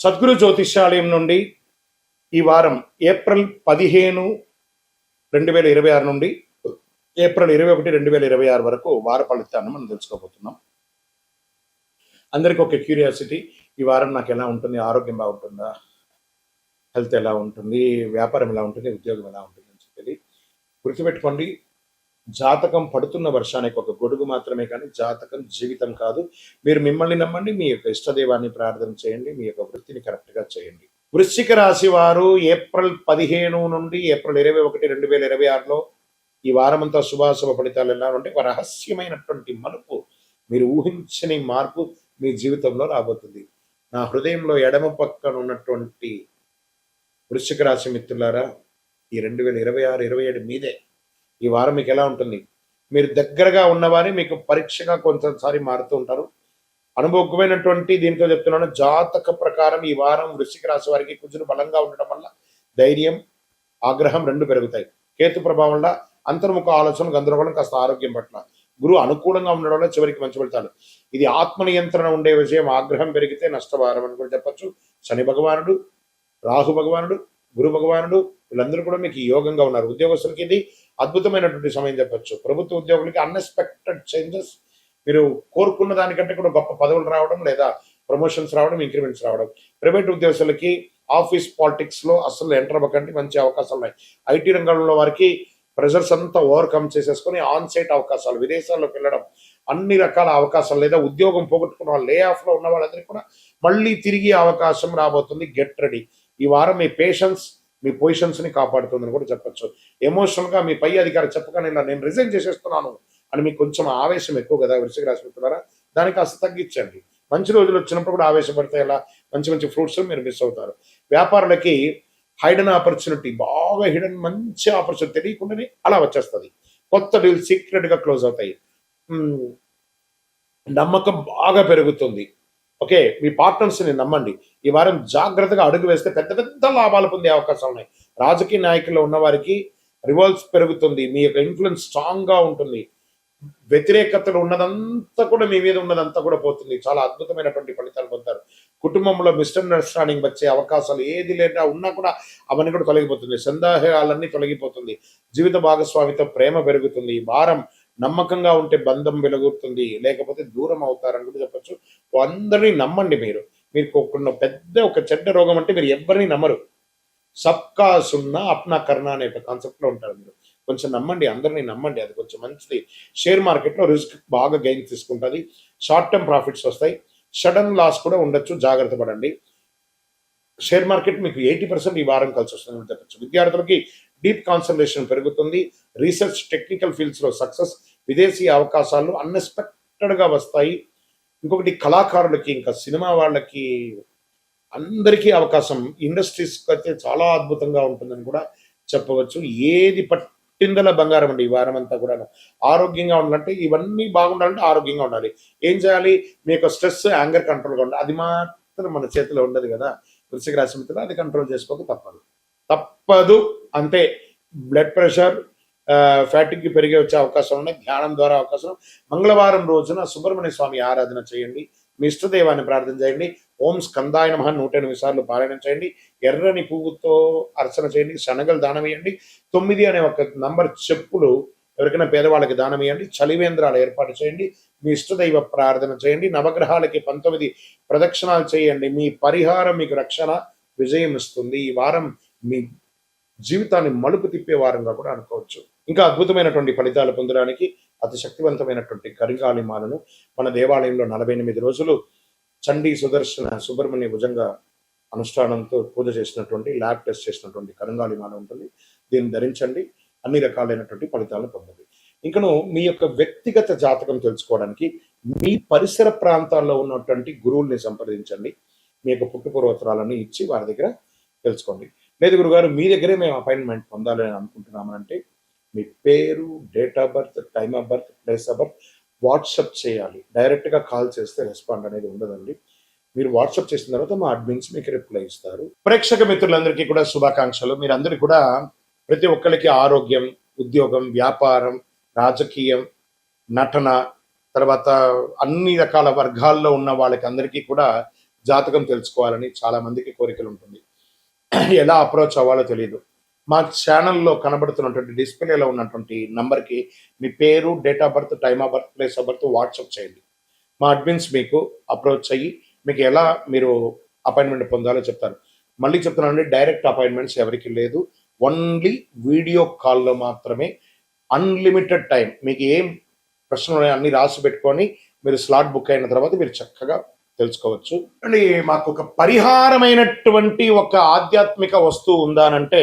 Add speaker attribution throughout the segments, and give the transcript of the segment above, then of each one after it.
Speaker 1: సద్గురు జ్యోతిష్యాలయం నుండి ఈ వారం ఏప్రిల్ 15, 2026 నుండి ఏప్రిల్ 21, 2026 వరకు వార ఫలితాన్ని మనం తెలుసుకోబోతున్నాం. అందరికీ ఒక క్యూరియాసిటీ, ఈ వారం నాకు ఎలా ఉంటుంది, ఆరోగ్యం బాగుంటుందా, హెల్త్ ఎలా ఉంటుంది, వ్యాపారం ఎలా ఉంటుంది, ఉద్యోగం ఎలా ఉంటుంది అని చెప్పి గుర్తుపెట్టుకోండి. జాతకం పడుతున్న వర్షానికి ఒక గొడుగు మాత్రమే, కానీ జాతకం జీవితం కాదు. మీరు మిమ్మల్ని నమ్మండి, మీ యొక్క ఇష్టదైవాన్ని ప్రార్థన చేయండి, మీ యొక్క వృత్తిని కరెక్ట్గా చేయండి. వృశ్చిక రాశి వారు ఏప్రిల్ 15 నుండి ఏప్రిల్ 21, 2026లో ఈ వారమంతా శుభాశుభ ఫలితాలు ఎలా ఉంటే ఒక రహస్యమైనటువంటి మలుపు, మీరు ఊహించని మార్పు మీ జీవితంలో రాబోతుంది. నా హృదయంలో ఎడమ పక్కన ఉన్నటువంటి వృశ్చిక రాశి మిత్రులారా, ఈ 2026, 27 మీదే. ఈ వారం మీకు ఎలా ఉంటుంది? మీరు దగ్గరగా ఉన్నవారే మీకు పరీక్షగా కొంతసారి మారుతూ ఉంటారు. అనుభవమైనటువంటి దీంతో చెప్తున్నాను, జాతక ప్రకారం ఈ వారం వృశ్చిక రాశి వారికి కుజుడు బలంగా ఉండడం వల్ల ధైర్యం, ఆగ్రహం రెండు పెరుగుతాయి. కేతు ప్రభావం వల్ల అంతర్ముఖ ఆలోచన, గందరగోళం, కాస్త ఆరోగ్యం పట్ల. గురువు అనుకూలంగా ఉండడం వల్ల చివరికి మంచి ఫలితాలు. ఇది ఆత్మ నియంత్రణ ఉండే విషయం. ఆగ్రహం పెరిగితే నష్టవారం అని కూడా చెప్పచ్చు. శని భగవానుడు, రాహు భగవానుడు, గురు భగవానుడు వీళ్ళందరూ కూడా మీకు యోగంగా ఉన్నారు. ఉద్యోగస్తులకి ఇది అద్భుతమైనటువంటి సమయం చెప్పచ్చు. ప్రభుత్వ ఉద్యోగులకి అన్ఎక్స్పెక్టెడ్ చేంజెస్, మీరు కోరుకున్న దానికంటే కూడా గొప్ప పదవులు రావడం, లేదా ప్రమోషన్స్ రావడం, ఇంక్రిమెంట్స్ రావడం. ప్రైవేట్ ఉద్యోగస్తులకి ఆఫీస్ పాలిటిక్స్ లో అసలు ఎంటర్ అవ్వకండి, మంచి అవకాశాలు ఉన్నాయి. ఐటీ రంగంలో వారికి ప్రెజర్స్ అంతా ఓవర్కమ్ చేసేసుకొని ఆన్ సైట్ అవకాశాలు, విదేశాల్లోకి వెళ్ళడం, అన్ని రకాల అవకాశాలు, లేదా ఉద్యోగం పోగొట్టుకున్న వాళ్ళు, లే ఆఫ్ లో ఉన్న వాళ్ళందరికీ కూడా మళ్ళీ తిరిగి అవకాశం రాబోతుంది. Get ready. ఈ వారం మీ పేషెన్స్, మీ పొజిషన్స్ ని కాపాడుతుందని కూడా చెప్పచ్చు. ఎమోషనల్ గా మీ పై అధికారి చెప్పగానే ఇలా నేను రిజైన్ చేసేస్తున్నాను అని మీకు కొంచెం ఆవేశం ఎక్కువ కదా వృశ్చిక రాశి మిత్రులారా, దానికి కాస్త తగ్గించండి. మంచి రోజులు వచ్చినప్పుడు కూడా ఆవేశపడితే ఎలా, మంచి మంచి ఫ్రూట్స్ మీరు మిస్ అవుతారు. వ్యాపారులకి హైడెన్ ఆపర్చునిటీ, బాగా హిడెన్ మంచి ఆపర్చునిటీ తెలియకుండానే అలా వచ్చేస్తుంది. కొత్త డీల్ సీక్రెట్ గా క్లోజ్ అవుతాయి. నమ్మకం బాగా పెరుగుతుంది. ఓకే, మీ పార్ట్నర్స్ ని నమ్మండి. ఈ వారం జాగ్రత్తగా అడుగు వేస్తే పెద్ద పెద్ద లాభాలు పొందే అవకాశాలు ఉన్నాయి. రాజకీయ నాయకుల్లో ఉన్న వారికి రివాల్స్ పెరుగుతుంది. మీ యొక్క ఇన్ఫ్లుయెన్స్ స్ట్రాంగ్ గా ఉంటుంది. వ్యతిరేకతలు ఉన్నదంతా కూడా మీ మీద ఉన్నదంతా కూడా పోతుంది. చాలా అద్భుతమైనటువంటి ఫలితాలు పొందుతారు. కుటుంబంలో మిస్అండర్స్టాండింగ్ వచ్చే అవకాశాలు ఏది లేదా ఉన్నా కూడా అవన్నీ కూడా తొలగిపోతుంది. సందేహాలన్నీ తొలగిపోతుంది. జీవిత భాగస్వామితో ప్రేమ పెరుగుతుంది. ఈ వారం నమ్మకంగా ఉంటే బంధం వెలుగుతుంది, లేకపోతే దూరం అవుతారని కూడా చెప్పచ్చు. అందరినీ నమ్మండి. మీరు ఒక చెడ్డ రోగం అంటే మీరు ఎవరిని నమ్మరు. సబ్కా సున్నా అప్నా కర్ణ అనే కాన్సెప్ట్ లో ఉంటారు. మీరు కొంచెం నమ్మండి, అందరినీ నమ్మండి, అది కొంచెం మంచిది. షేర్ మార్కెట్ లో రిస్క్ బాగా గెయిన్ తీసుకుంటుంది. షార్ట్ టర్మ్ ప్రాఫిట్స్ వస్తాయి. సడన్ లాస్ కూడా ఉండొచ్చు, జాగ్రత్త పడండి. షేర్ మార్కెట్ మీకు 80% ఈ వారం కలిసి వస్తుందని చెప్పచ్చు. విద్యార్థులకి డీప్ కాన్సన్ట్రేషన్ పెరుగుతుంది. రీసెర్చ్, టెక్నికల్ ఫీల్డ్స్ లో సక్సెస్, విదేశీ అవకాశాలు అన్ఎక్స్పెక్టెడ్ గా వస్తాయి. ఇంకొకటి కళాకారులకి, ఇంకా సినిమా వాళ్ళకి అందరికీ అవకాశం, ఇండస్ట్రీస్ అయితే చాలా అద్భుతంగా ఉంటుందని కూడా చెప్పవచ్చు. ఏది పట్టిందల బంగారం అండి ఈ వారం అంతా కూడా. ఆరోగ్యంగా ఉండాలంటే, ఇవన్నీ బాగుండాలంటే ఆరోగ్యంగా ఉండాలి. ఏం చేయాలి? మీ యొక్క స్ట్రెస్, యాంగర్ కంట్రోల్గా ఉండాలి. అది మాత్రం మన చేతిలో ఉండదు కదా వృశ్చిక రాశి మిత్రులు. అది కంట్రోల్ చేసుకోక తప్పదు అంతే. బ్లడ్ ప్రెషర్, ఫ్యాటిక్ పెరిగే వచ్చే అవకాశం ఉన్నాయి. ధ్యానం ద్వారా అవకాశం. మంగళవారం రోజున సుబ్రహ్మణ్య స్వామి ఆరాధన చేయండి. మీ ఇష్టదైవాన్ని ప్రార్థన చేయండి. ఓం స్కందాయ నమః 108 సార్లు పారాయణం చేయండి. ఎర్రని పువ్వుతో అర్చన చేయండి. శనగలు దానం వేయండి. 9 అనే ఒక నంబర్ చెప్పులు ఎవరికైనా పేదవాళ్ళకి దానం వేయండి. చలివేంద్రాలు ఏర్పాటు చేయండి. మీ ఇష్టదైవ ప్రార్థన చేయండి. నవగ్రహాలకి 19 ప్రదక్షిణాలు చేయండి. మీ పరిహారం మీకు రక్షణ, విజయం ఇస్తుంది. ఈ వారం మీ జీవితాన్ని మలుపు తిప్పే వారంగా కూడా అనుకోవచ్చు. ఇంకా అద్భుతమైనటువంటి ఫలితాలు పొందడానికి అతి శక్తివంతమైనటువంటి కరింగాళి మాలను మన దేవాలయంలో 48 రోజులు చండీ సుదర్శన సుబ్రహ్మణ్య భుజంగ అనుష్ఠానంతో పూజ చేసినటువంటి, ల్యాబ్ టెస్ట్ చేసినటువంటి కరింగాళి మాల ఉంటుంది. దీన్ని ధరించండి. అన్ని రకాలైనటువంటి ఫలితాలను పొందండి. ఇంకను మీ యొక్క వ్యక్తిగత జాతకం తెలుసుకోవడానికి మీ పరిసర ప్రాంతాల్లో ఉన్నటువంటి గురువుల్ని సంప్రదించండి. మీ యొక్క పుట్టుపూర్వోత్తరాలను ఇచ్చి వారి దగ్గర తెలుసుకోండి. లేదు గురుగారు, మీ దగ్గరే మేము అపాయింట్మెంట్ పొందాలి అని అనుకుంటున్నామనంటే మీ పేరు, date of birth, time of birth, place of birth WhatsApp చేయాలి. డైరెక్ట్గా కాల్ చేస్తే రెస్పాండ్ అనేది ఉండదండి. మీరు వాట్సప్ చేసిన తర్వాత మా అడ్మిన్స్ మీకు రిప్లై ఇస్తారు. ప్రేక్షక మిత్రులందరికీ కూడా శుభాకాంక్షలు. మీరందరూ కూడా ప్రతి ఒక్కరికి ఆరోగ్యం, ఉద్యోగం, వ్యాపారం, రాజకీయం, నటన, తర్వాత అన్ని రకాల వర్గాల్లో ఉన్న వాళ్ళకి అందరికీ కూడా జాతకం తెలుసుకోవాలని చాలా మందికి కోరికలు ఉంటుంది. ఎలా అప్రోచ్ అవ్వాలో తెలియదు. మా ఛానల్లో కనబడుతున్నటువంటి డిస్ప్లేలో ఉన్నటువంటి నంబర్కి మీ పేరు, date of birth, time of birth, place of birth WhatsApp చేయండి. మా అడ్మిన్స్ మీకు అప్రోచ్ అయ్యి మీకు ఎలా మీరు అపాయింట్మెంట్ పొందాలో చెప్తారు. మళ్ళీ చెప్తున్నానండి, డైరెక్ట్ అపాయింట్మెంట్స్ ఎవరికి లేదు, ఓన్లీ వీడియో కాల్లో మాత్రమే. Unlimited time. మీకు ఏం ప్రశ్నలు ఉన్నాయో అన్ని రాసి పెట్టుకొని మీరు స్లాట్ బుక్ అయిన తర్వాత మీరు చక్కగా తెలుసుకోవచ్చు. అండి, మాకు ఒక పరిహారమైనటువంటి ఒక ఆధ్యాత్మిక వస్తువు ఉందానంటే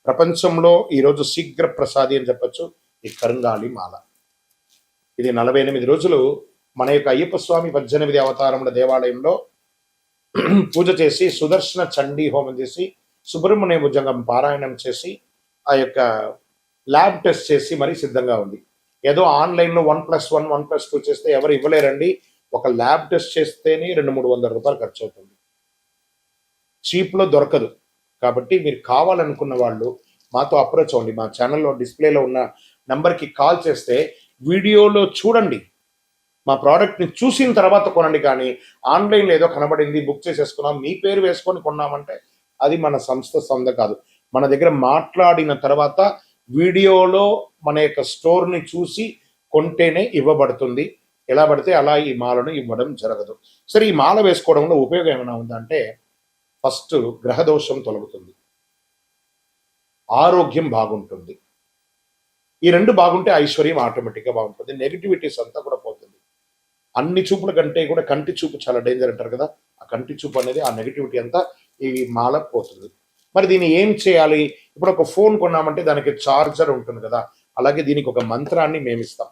Speaker 1: ప్రపంచంలో ఈరోజు శీఘ్ర ప్రసాది అని చెప్పచ్చు, ఈ కరుంగాలి మాల. ఇది 48 రోజులు మన యొక్క అయ్యప్ప స్వామి 18 అవతారముల దేవాలయంలో పూజ చేసి, సుదర్శన చండీ హోమం చేసి, సుబ్రహ్మణ్య భుజంగం పారాయణం చేసి, ఆ యొక్క ల్యాబ్ టెస్ట్ చేసి మరీ సిద్ధంగా ఉంది. ఏదో ఆన్లైన్లో 1+1 1+2 చేస్తే ఎవరు ఇవ్వలేరండి. ఒక ల్యాబ్ టెస్ట్ చేస్తేనే 200-300 రూపాయలు ఖర్చు అవుతుంది. చీప్లో దొరకదు. కాబట్టి మీరు కావాలనుకున్న వాళ్ళు మాతో అప్రోచ్ అవ్వండి. మా ఛానల్లో డిస్ప్లేలో ఉన్న నంబర్కి కాల్ చేస్తే వీడియోలో చూడండి, మా ప్రోడక్ట్ని చూసిన తర్వాత కొనండి. కానీ ఆన్లైన్లో ఏదో కనబడింది బుక్ చేసేసుకున్నాం, మీ పేరు వేసుకొని కొన్నామంటే అది మన సంస్థ సొంత కాదు. మన దగ్గర మాట్లాడిన తర్వాత వీడియోలో మన యొక్క స్టోర్ని చూసి కొంటేనే ఇవ్వబడుతుంది. ఎలా పడితే అలా ఈ మాలను ఇవ్వడం జరగదు. సరే, ఈ మాల వేసుకోవడంలో ఉపయోగం ఏమైనా ఉందంటే, ఫస్ట్ గ్రహదోషం తొలగుతుంది, ఆరోగ్యం బాగుంటుంది. ఈ రెండు బాగుంటే ఐశ్వర్యం ఆటోమేటిక్గా బాగుంటుంది. నెగిటివిటీస్ అంతా కూడా పోతుంది. అన్ని చూపుల కంటే కూడా కంటి చూపు చాలా డేంజర్ అంటారు కదా, ఆ కంటి చూపు అనేది, ఆ నెగిటివిటీ అంతా ఈ మాల పోతుంది. మరి దీన్ని ఏం చేయాలి? ఇప్పుడు ఒక ఫోన్ కొన్నామంటే దానికి చార్జర్ ఉంటుంది కదా, అలాగే దీనికి ఒక మంత్రాన్ని మేము ఇస్తాం.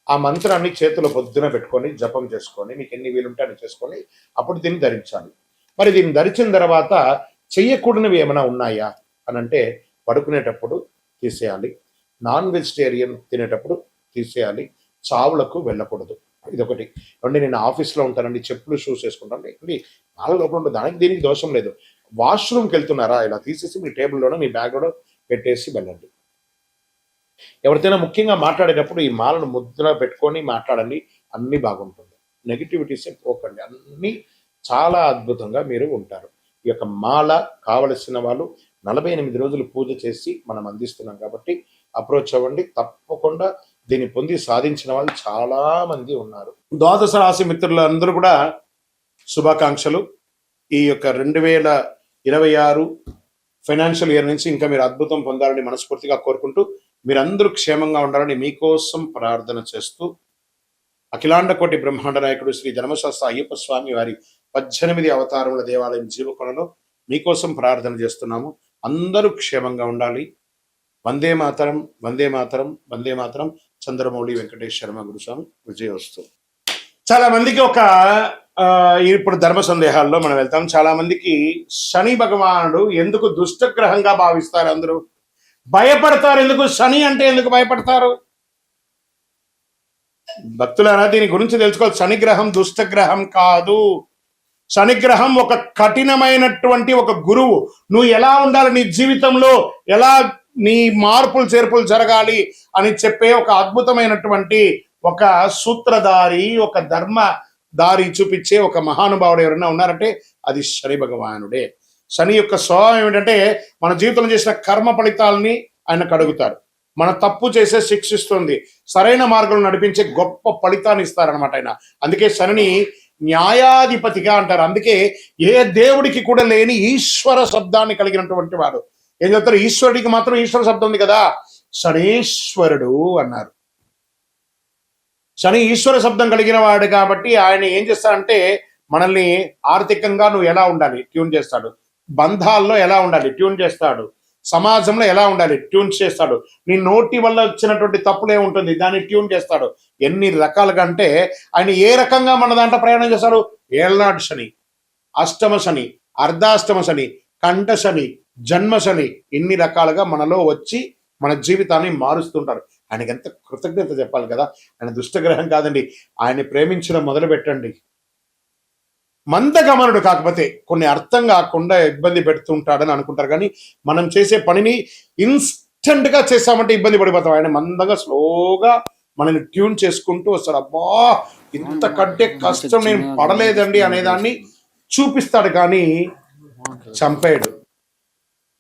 Speaker 1: ఆ మంత్రాన్ని చేతిలో పొద్దున పెట్టుకొని జపం చేసుకొని, మీకు ఎన్ని వీలుంటే అని చేసుకొని అప్పుడు దీన్ని ధరించాలి. మరి దీన్ని ధరించిన తర్వాత చెయ్యకూడనివి ఏమైనా ఉన్నాయా అని అంటే, పడుకునేటప్పుడు తీసేయాలి, నాన్ వెజిటేరియన్ తినేటప్పుడు తీసేయాలి, చావులకు వెళ్ళకూడదు. ఇదొకటి. అంటే నేను ఆఫీస్లో ఉంటానండి, చెప్పులు షూస్ వేసుకుంటాను, ఇక్కడ నాలో లోపల ఉంటుంది, దానికి దీనికి దోషం లేదు. వాష్రూమ్కి వెళ్తున్నారా, ఇలా తీసేసి మీ టేబుల్లోనో మీ బ్యాగ్లోనో పెట్టేసి వెళ్ళండి. ఎవరితోనైనా ముఖ్యంగా మాట్లాడేటప్పుడు ఈ మాలను ముద్ర పెట్టుకొని మాట్లాడండి, అన్నీ బాగుంటుంది. నెగిటివిటీసే పోకండి, అన్నీ చాలా అద్భుతంగా మీరు ఉంటారు. ఈ యొక్క మాల కావలసిన వాళ్ళు 48 రోజులు పూజ చేసి మనం అందిస్తున్నాం కాబట్టి అప్రోచ్ అవ్వండి. తప్పకుండా దీన్ని పొంది సాధించిన వాళ్ళు చాలా మంది ఉన్నారు. ద్వాదశ రాశి మిత్రులందరూ కూడా శుభాకాంక్షలు. ఈ యొక్క 2026 ఫైనాన్షియల్ ఇయర్ నుంచి ఇంకా మీరు అద్భుతం పొందాలని మనస్ఫూర్తిగా కోరుకుంటూ, మీరందరూ క్షేమంగా ఉండాలని మీకోసం ప్రార్థన చేస్తూ, అఖిలాండ కోటి బ్రహ్మాండ నాయకుడు శ్రీ ధర్మశాస్త్ర అయ్యప్ప స్వామి వారి 18 అవతారముల దేవాలయం జీవకొండలో మీకోసం ప్రార్థన చేస్తున్నాము. అందరూ క్షేమంగా ఉండాలి. వందే మాతరం, వందే మాతరం, వందే మాతరం. చంద్రమౌళి వెంకటేష్ శర్మ గురుస్వామి. విజయోస్తు. చాలా మందికి ఇప్పుడు ధర్మ సందేహాల్లో మనం వెళ్తాం. చాలా మందికి శని భగవానుడు ఎందుకు దుష్టగ్రహంగా భావిస్తారు, అందరూ భయపడతారు. ఎందుకు శని అంటే ఎందుకు భయపడతారు? భక్తులారా, దీని గురించి తెలుసుకోవాలి. శనిగ్రహం దుష్టగ్రహం కాదు. శనిగ్రహం ఒక కఠినమైనటువంటి ఒక గురువు. నువ్వు ఎలా ఉండాలి, నీ జీవితంలో ఎలా నీ మార్పులు చేర్పులు జరగాలి అని చెప్పే ఒక అద్భుతమైనటువంటి ఒక సూత్రధారి, ఒక ధర్మ దారి చూపించే ఒక మహానుభావుడు ఎవరైనా ఉన్నారంటే అది శని భగవానుడే. శని యొక్క స్వభావం ఏమిటంటే, మన జీవితంలో చేసిన కర్మ ఫలితాలని ఆయన కడుగుతారు. మన తప్పు చేసే శిక్షిస్తుంది, సరైన మార్గంలో నడిపించే గొప్ప ఫలితాన్ని ఇస్తారనమాట ఆయన. అందుకే శనిని న్యాయాధిపతిగా అంటారు. అందుకే ఏ దేవుడికి కూడా లేని ఈశ్వర శబ్దాన్ని కలిగినటువంటి వాడు. ఏం చెప్తారు? ఈశ్వరుడికి మాత్రం ఈశ్వర శబ్దం ఉంది కదా, శనీశ్వరుడు అన్నారు. శని ఈశ్వర శబ్దం కలిగిన వాడు కాబట్టి ఆయన ఏం చేస్తాడంటే, మనల్ని ఆర్థికంగా నువ్వు ఎలా ఉండాలి ట్యూన్ చేస్తాడు, బంధాల్లో ఎలా ఉండాలి ట్యూన్ చేస్తాడు, సమాజంలో ఎలా ఉండాలి ట్యూన్ చేస్తాడు, నీ నోటి వల్ల వచ్చినటువంటి తప్పులే ఉంటుంది దాన్ని ట్యూన్ చేస్తాడు. ఎన్ని రకాలుగా అంటే ఆయన ఏ రకంగా మన దాంట్లో ప్రయాణం చేస్తాడు? ఏళ్నాడు శని, అష్టమ శని, అర్ధాష్టమ శని, కంఠ శని, జన్మ శని, ఇన్ని రకాలుగా మనలో వచ్చి మన జీవితాన్ని మారుస్తుంటారు. ఆయనకి ఎంత కృతజ్ఞత చెప్పాలి కదా. ఆయన దుష్టగ్రహం కాదండి. ఆయన ప్రేమించడం మొదలు పెట్టండి. మందగమనుడు, కాకపోతే కొన్ని అర్థం కాకుండా ఇబ్బంది పెడుతుంటాడని అనుకుంటారు. కానీ మనం చేసే పనిని ఇన్స్టెంట్గా చేసామంటే ఇబ్బంది పడిపోతాం. ఆయన మందంగా స్లోగా మనల్ని ట్యూన్ చేసుకుంటూ వస్తాడు. అబ్బా ఇంతకంటే కష్టం నేను పడలేదండి అనేదాన్ని చూపిస్తాడు, కానీ చంపాడు,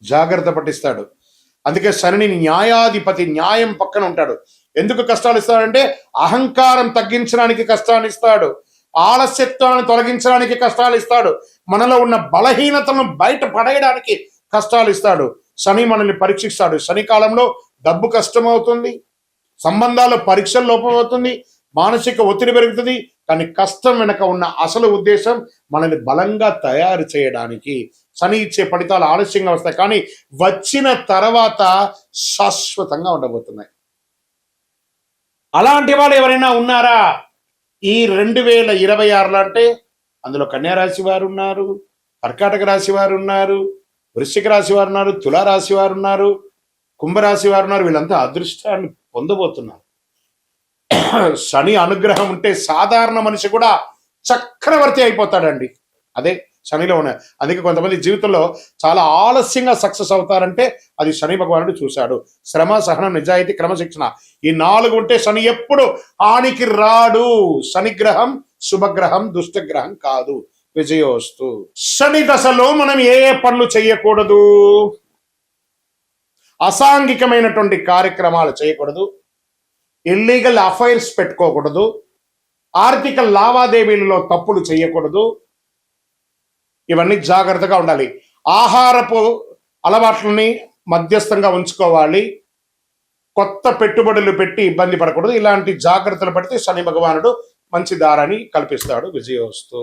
Speaker 1: జాగ్రత్త పట్టిస్తాడు. అందుకే శని న్యాయాధిపతి, న్యాయం పక్కన ఉంటాడు. ఎందుకు కష్టాలు ఇస్తాడంటే అహంకారం తగ్గించడానికి కష్టాన్ని ఇస్తాడు, ఆలస్యత్వాన్ని తొలగించడానికి కష్టాలు ఇస్తాడు, మనలో ఉన్న బలహీనతలను బయట పడేయడానికి కష్టాలు ఇస్తాడు. శని మనల్ని పరీక్షిస్తాడు. శని కాలంలో డబ్బు కష్టం అవుతుంది, సంబంధాల్లో పరీక్షలు లోపం అవుతుంది, మానసిక ఒత్తిడి పెరుగుతుంది. కానీ కష్టం వెనక ఉన్న అసలు ఉద్దేశం మనల్ని బలంగా తయారు చేయడానికి. శని ఇచ్చే ఫలితాలు ఆలస్యంగా వస్తాయి, కానీ వచ్చిన తర్వాత శాశ్వతంగా ఉండబోతున్నాయి. అలాంటి వాళ్ళు ఎవరైనా ఉన్నారా ఈ 2026లో అంటే? అందులో కన్యా రాశి వారు ఉన్నారు, కర్కాటక రాశి వారు ఉన్నారు, వృశ్చిక రాశి వారు ఉన్నారు, తులారాశి వారు ఉన్నారు, కుంభరాశి వారు ఉన్నారు. వీళ్ళంతా అదృష్టాన్ని పొందబోతున్నారు. శని అనుగ్రహం ఉంటే సాధారణ మనిషి కూడా చక్రవర్తి అయిపోతాడండి. అదే శనిలో ఉన్నాయి. అందుకే కొంతమంది జీవితంలో చాలా ఆలస్యంగా సక్సెస్ అవుతారంటే అది శని భగవానుడు చూశాడు. శ్రమ, సహనం, నిజాయితీ, క్రమశిక్షణ, ఈ 4 ఉంటే శని ఎప్పుడు హానికి రాడు. శనిగ్రహం శుభగ్రహం, దుష్టగ్రహం కాదు. విజయోస్తు. శని దశలో మనం ఏ పనులు చేయకూడదు? అసాంఘికమైనటువంటి కార్యక్రమాలు చేయకూడదు, ఇల్లీగల్ అఫైర్స్ పెట్టుకోకూడదు, ఆర్థిక లావాదేవీలలో తప్పులు చేయకూడదు. ఇవన్నీ జాగ్రత్తగా ఉండాలి. ఆహారపు అలవాట్లని మధ్యస్థంగా ఉంచుకోవాలి. కొత్త పెట్టుబడులు పెట్టి ఇబ్బంది పడకూడదు. ఇలాంటి జాగ్రత్తలు పడితే శని భగవానుడు మంచి దారాన్ని కల్పిస్తాడు. విజయోస్తు.